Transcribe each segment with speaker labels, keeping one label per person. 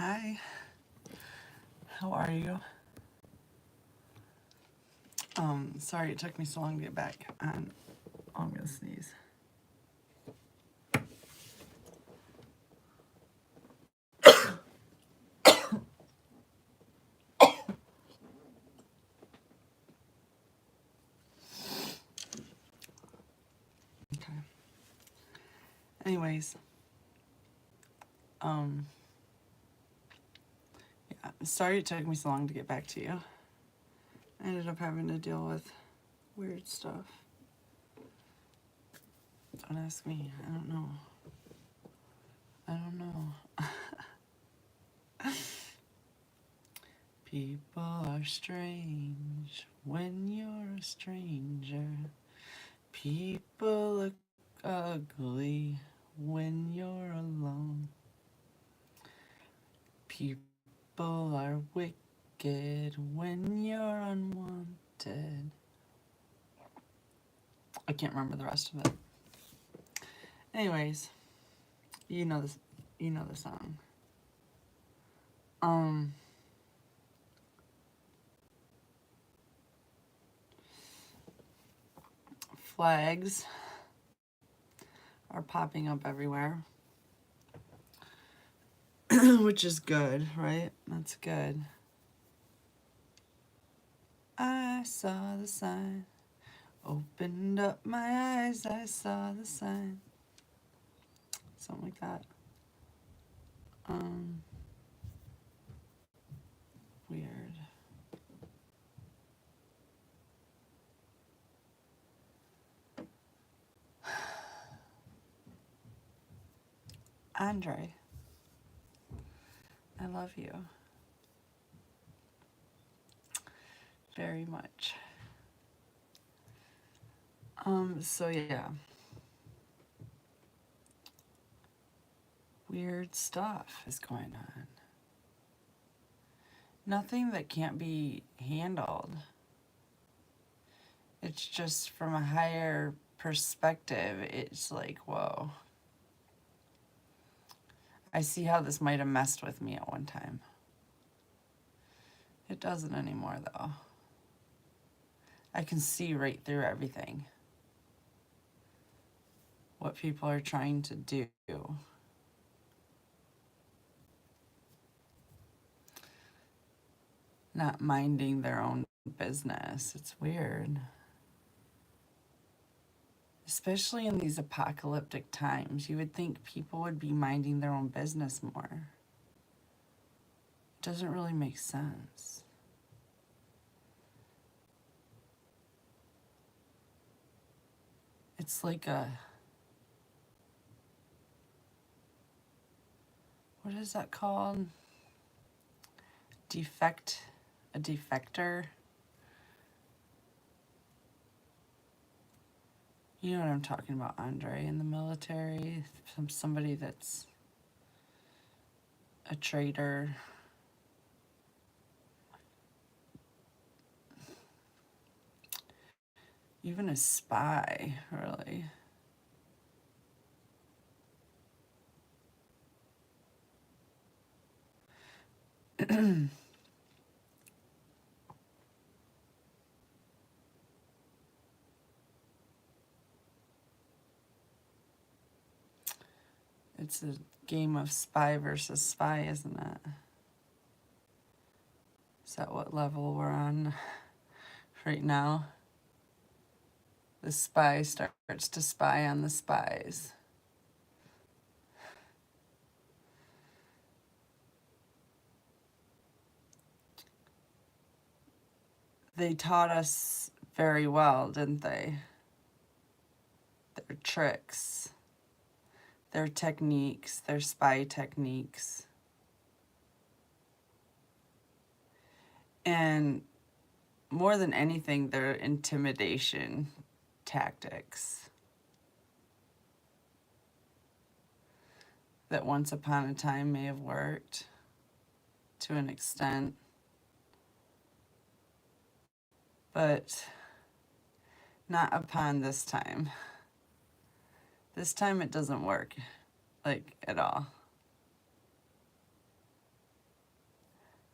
Speaker 1: Hi, how are you? Sorry it took me so long to get back on. I'm gonna sneeze. Okay. Anyways, yeah, sorry it took me so long to get back to you. I ended up having to deal with weird stuff. Don't ask me. I don't know. I don't know. People are strange when you're a stranger. People look ugly when you're alone. People are wicked when you're unwanted. I can't remember the rest of it. Anyways, you know this. You know the song. Flags are popping up everywhere, which is good, right? That's good. I saw the sign. Opened up my eyes, I saw the sign. Something like that. Weird. Andre, I love you very much. So yeah. Weird stuff is going on. Nothing that can't be handled. It's just from a higher perspective, it's like, whoa. I see how this might have messed with me at one time. It doesn't anymore, though. I can see right through everything. What people are trying to do. Not minding their own business. It's weird. Especially in these apocalyptic times, you would think people would be minding their own business more. It doesn't really make sense. It's like what is that called? A defector. You know what I'm talking about, Andre, in the military. Somebody that's a traitor. Even a spy, really. It's a game of spy versus spy, isn't it? Is that what level we're on right now? The spy starts to spy on the spies. They taught us very well, didn't they? Their tricks, their techniques, their spy techniques. And more than anything, their intimidation tactics that once upon a time may have worked to an extent, but not upon this time. This time it doesn't work, like, at all.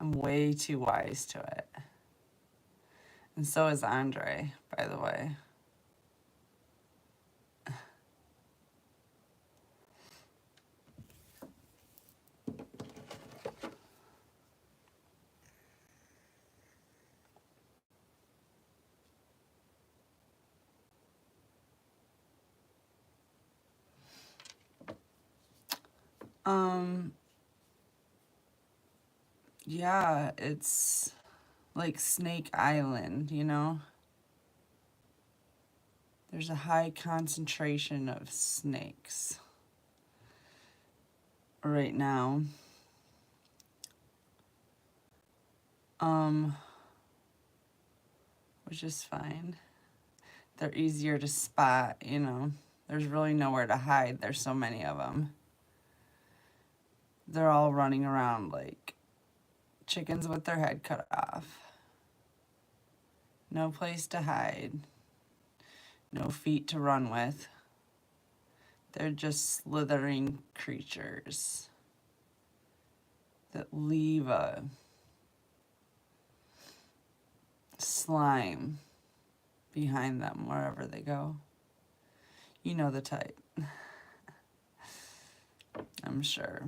Speaker 1: I'm way too wise to it. And so is Andre, by the way. Yeah, it's like Snake Island, you know? There's a high concentration of snakes right now. Which is fine. They're easier to spot, you know? There's really nowhere to hide. There's so many of them. They're all running around like chickens with their head cut off. No place to hide. No feet to run with. They're just slithering creatures that leave a slime behind them wherever they go. You know the type. I'm sure.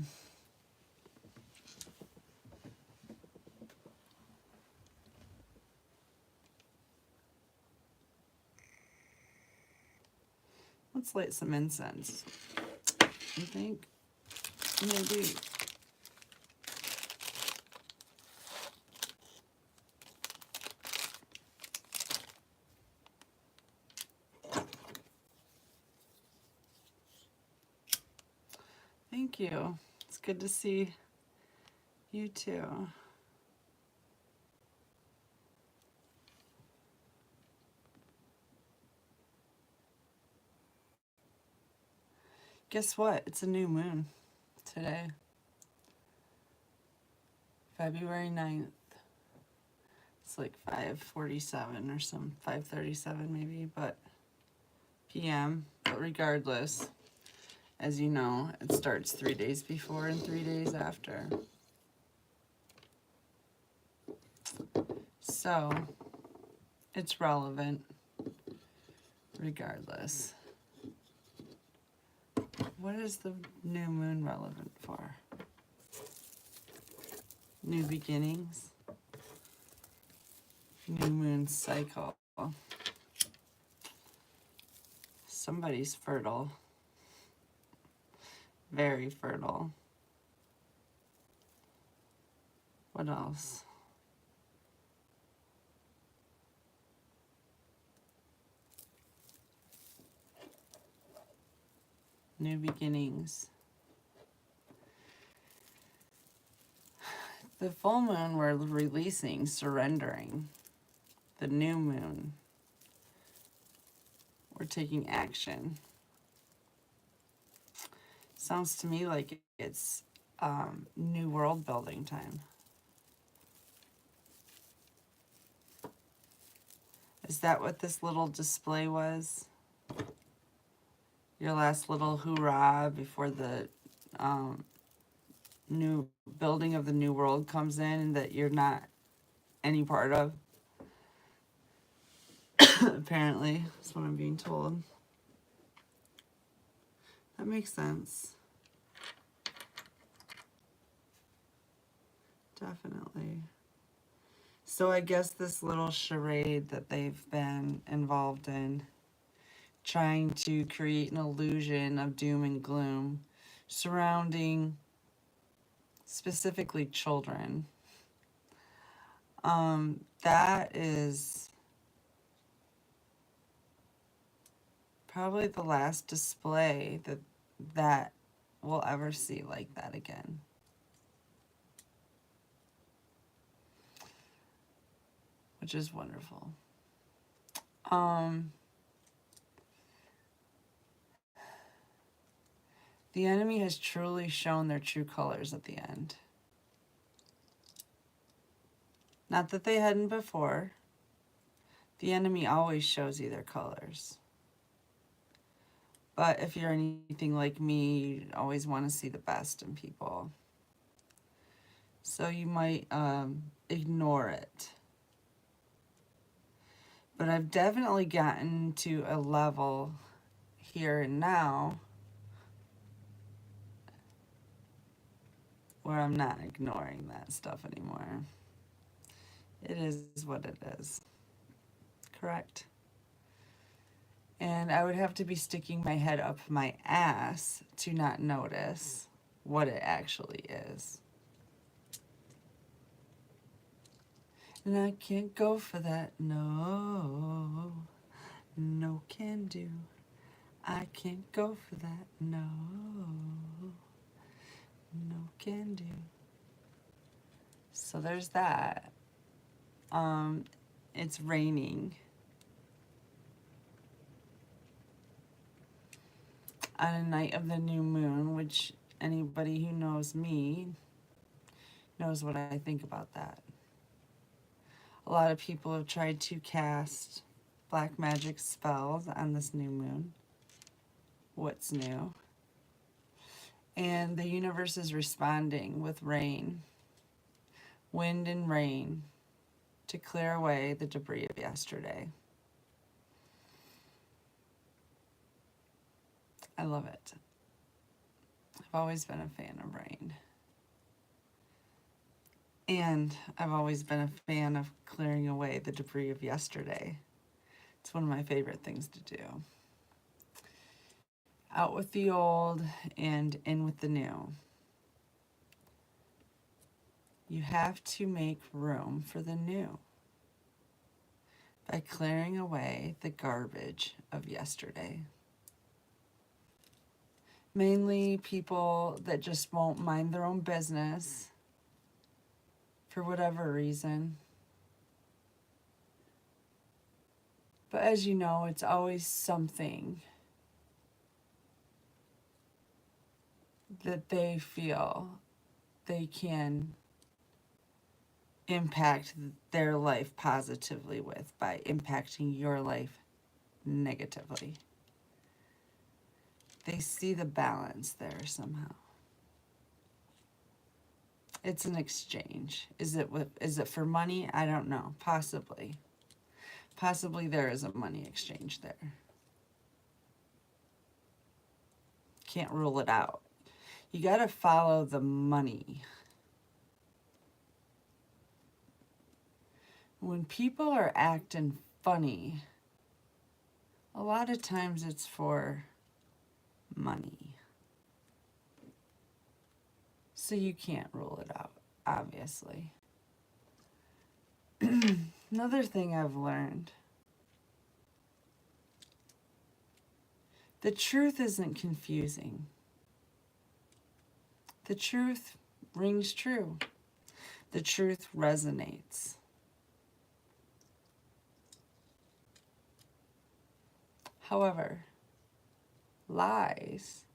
Speaker 1: Let's light some incense. You think? Maybe. Thank you. It's good to see you too. Guess what? It's a new moon today. February 9th. It's like 5:47 or some 5:37 maybe, but p.m. But regardless, as you know, it starts 3 days before and 3 days after. So it's relevant regardless. What is the new moon relevant for? New beginnings? New moon cycle. Somebody's fertile. Very fertile. What else? New beginnings. The full moon we're releasing, surrendering. The new moon, we're taking action. Sounds to me like it's new world building time. Is that what this little display was? Your last little hoorah before the new building of the new world comes in that you're not any part of? Apparently, that's what I'm being told. That makes sense. Definitely. So I guess this little charade that they've been involved in, trying to create an illusion of doom and gloom surrounding specifically children, that is probably the last display that we'll ever see like that again. Which is wonderful. The enemy has truly shown their true colors at the end. Not that they hadn't before. The enemy always shows you their colors. But if you're anything like me, you always want to see the best in people. So you might ignore it. But I've definitely gotten to a level here and now where I'm not ignoring that stuff anymore. It is what it is. Correct? And I would have to be sticking my head up my ass to not notice what it actually is. And I can't go for that. No, no can do. I can't go for that. No, no can do. So there's that. It's raining on a night of the new moon, which anybody who knows me knows what I think about that. A lot of people have tried to cast black magic spells on this new moon. What's new? And the universe is responding with rain, wind and rain, to clear away the debris of yesterday. I love it. I've always been a fan of rain. And I've always been a fan of clearing away the debris of yesterday. It's one of my favorite things to do. Out with the old and in with the new. You have to make room for the new by clearing away the garbage of yesterday. Mainly people that just won't mind their own business for whatever reason. But as you know, it's always something that they feel they can impact their life positively with by impacting your life negatively. They see the balance there somehow. It's an exchange. Is it for money? I don't know. Possibly. Possibly there is a money exchange there. Can't rule it out. You got to follow the money. When people are acting funny, a lot of times it's for money. So you can't rule it out, obviously. Another thing I've learned, the truth isn't confusing. The truth rings true. The truth resonates. However, lies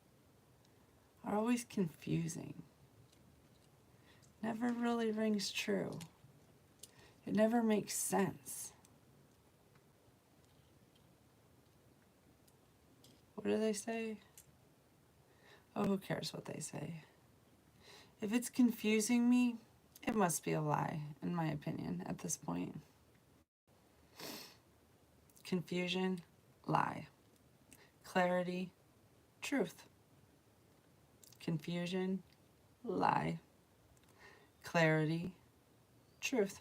Speaker 1: are always confusing. Never really rings true. It never makes sense. What do they say? Oh, who cares what they say? If it's confusing me, it must be a lie, in my opinion, at this point. Confusion, lie. Clarity, truth. Confusion, lie. Clarity, truth.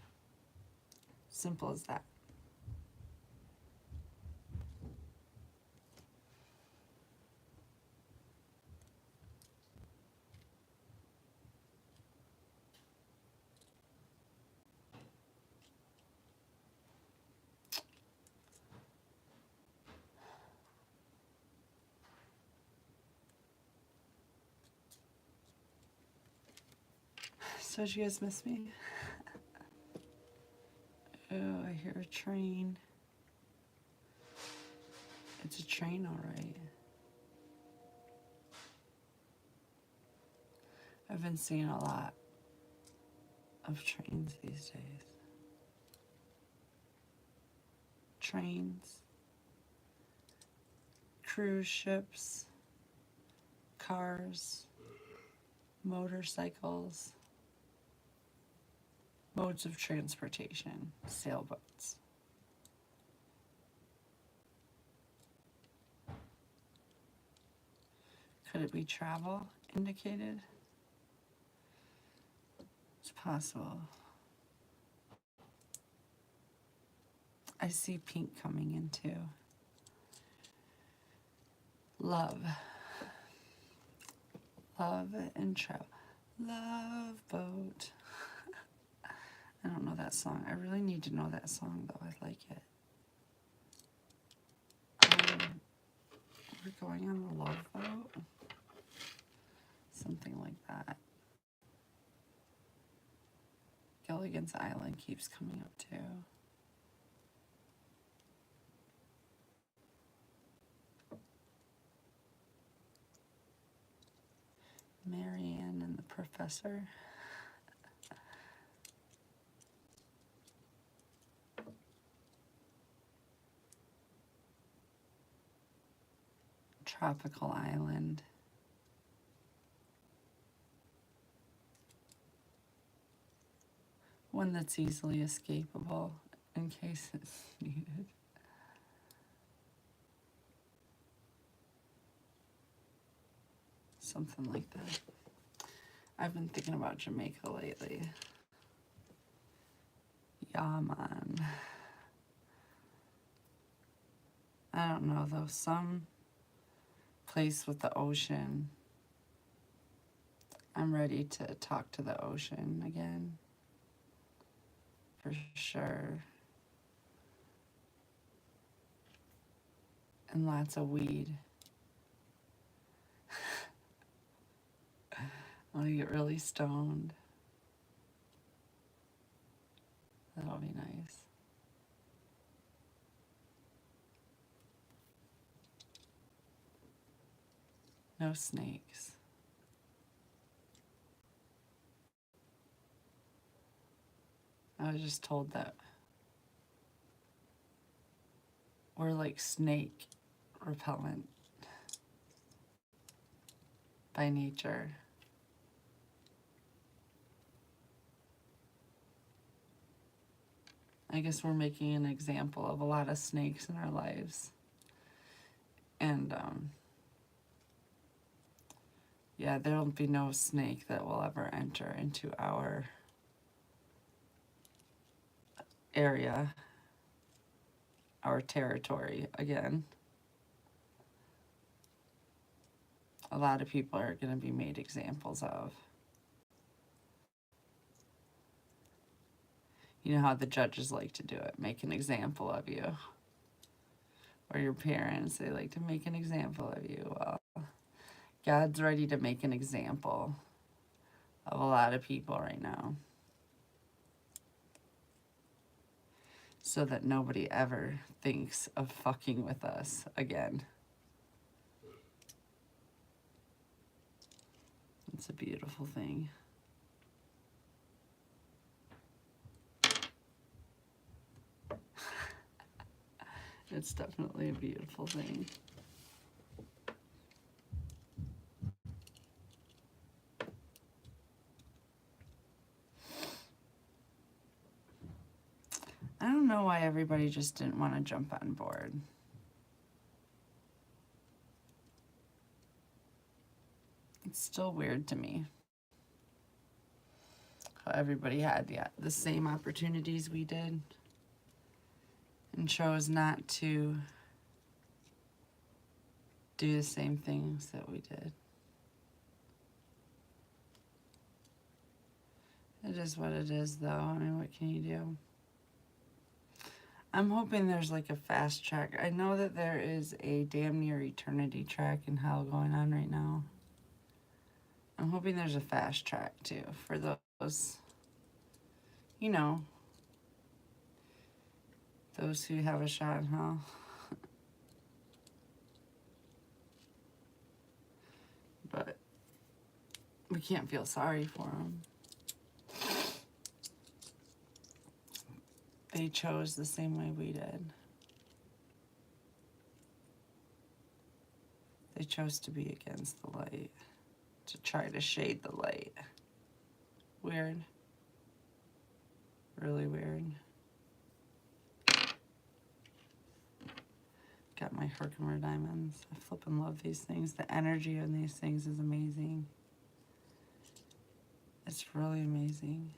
Speaker 1: Simple as that. So did you guys miss me? Oh, I hear a train. It's a train, all right. I've been seeing a lot of trains these days. Trains, cruise ships, cars, motorcycles. Modes of transportation, sailboats. Could it be travel indicated? It's possible. I see pink coming in too. Love. Love and travel. Love boat. I don't know that song. I really need to know that song though. I like it. We're going on the love boat. Something like that. Gilligan's Island keeps coming up too. Marianne and the Professor. Tropical island. One that's easily escapable in case it's needed. Something like that. I've been thinking about Jamaica lately. Yeah, man. I don't know though, some place with the ocean. I'm ready to talk to the ocean again. For sure. And lots of weed. I want to get really stoned. That'll be nice. No snakes. I was just told that we're like snake repellent by nature. I guess we're making an example of a lot of snakes in our lives. And yeah, there'll be no snake that will ever enter into our area, our territory again. A lot of people are going to be made examples of. You know how the judges like to do it, make an example of you. Or your parents, they like to make an example of you. Well, God's ready to make an example of a lot of people right now. So that nobody ever thinks of fucking with us again. It's a beautiful thing. It's definitely a beautiful thing. I don't know why everybody just didn't want to jump on board. It's still weird to me how everybody had the same opportunities we did and chose not to do the same things that we did. It is what it is, though. I mean, what can you do? I'm hoping there's like a fast track. I know that there is a damn near eternity track in hell going on right now. I'm hoping there's a fast track too for those, you know, those who have a shot in hell. But we can't feel sorry for them. They chose the same way we did. They chose to be against the light, to try to shade the light. Weird. really weird. Got my Herkimer diamonds. I flippin' love these things. The energy in these things is amazing. It's really amazing.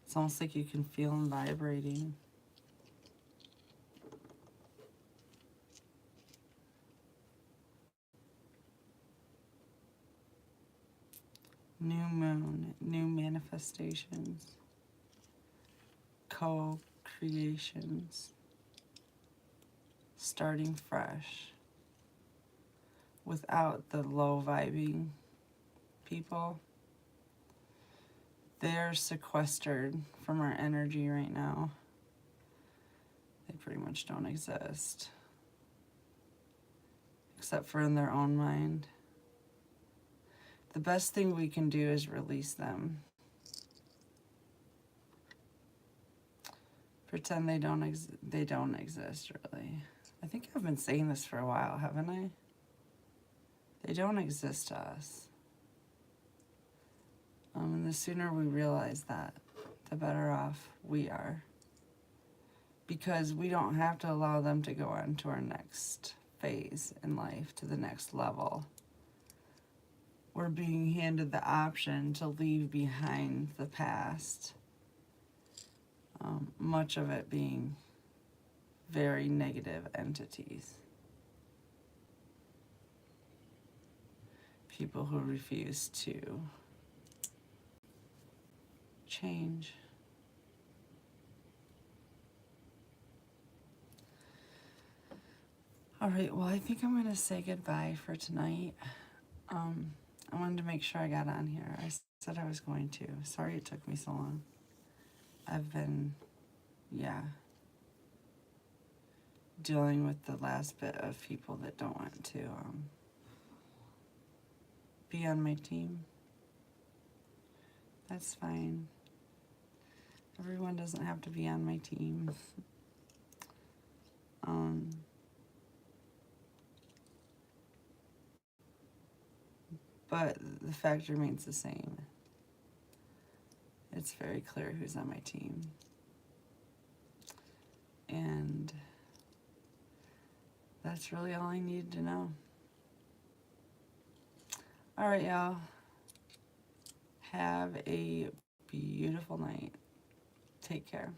Speaker 1: It's almost like you can feel them vibrating. New moon, new manifestations, co-creations, starting fresh, without the low vibing people. They're sequestered from our energy right now. They pretty much don't exist, except for in their own mind. The best thing we can do is release them. Pretend they don't exist, really. I think I've been saying this for a while, haven't I? They don't exist to us. And the sooner we realize that, the better off we are. Because we don't have to allow them to go on to our next phase in life, to the next level. We're being handed the option to leave behind the past. Much of it being very negative entities. People who refuse to change. All right, well, I think I'm going to say goodbye for tonight. I wanted to make sure I got on here. I said I was going to. Sorry it took me so long. I've been, dealing with the last bit of people that don't want to be on my team. That's fine. Everyone doesn't have to be on my team. But the fact remains the same. It's very clear who's on my team. And that's really all I need to know. All right, y'all. Have a beautiful night. Take care.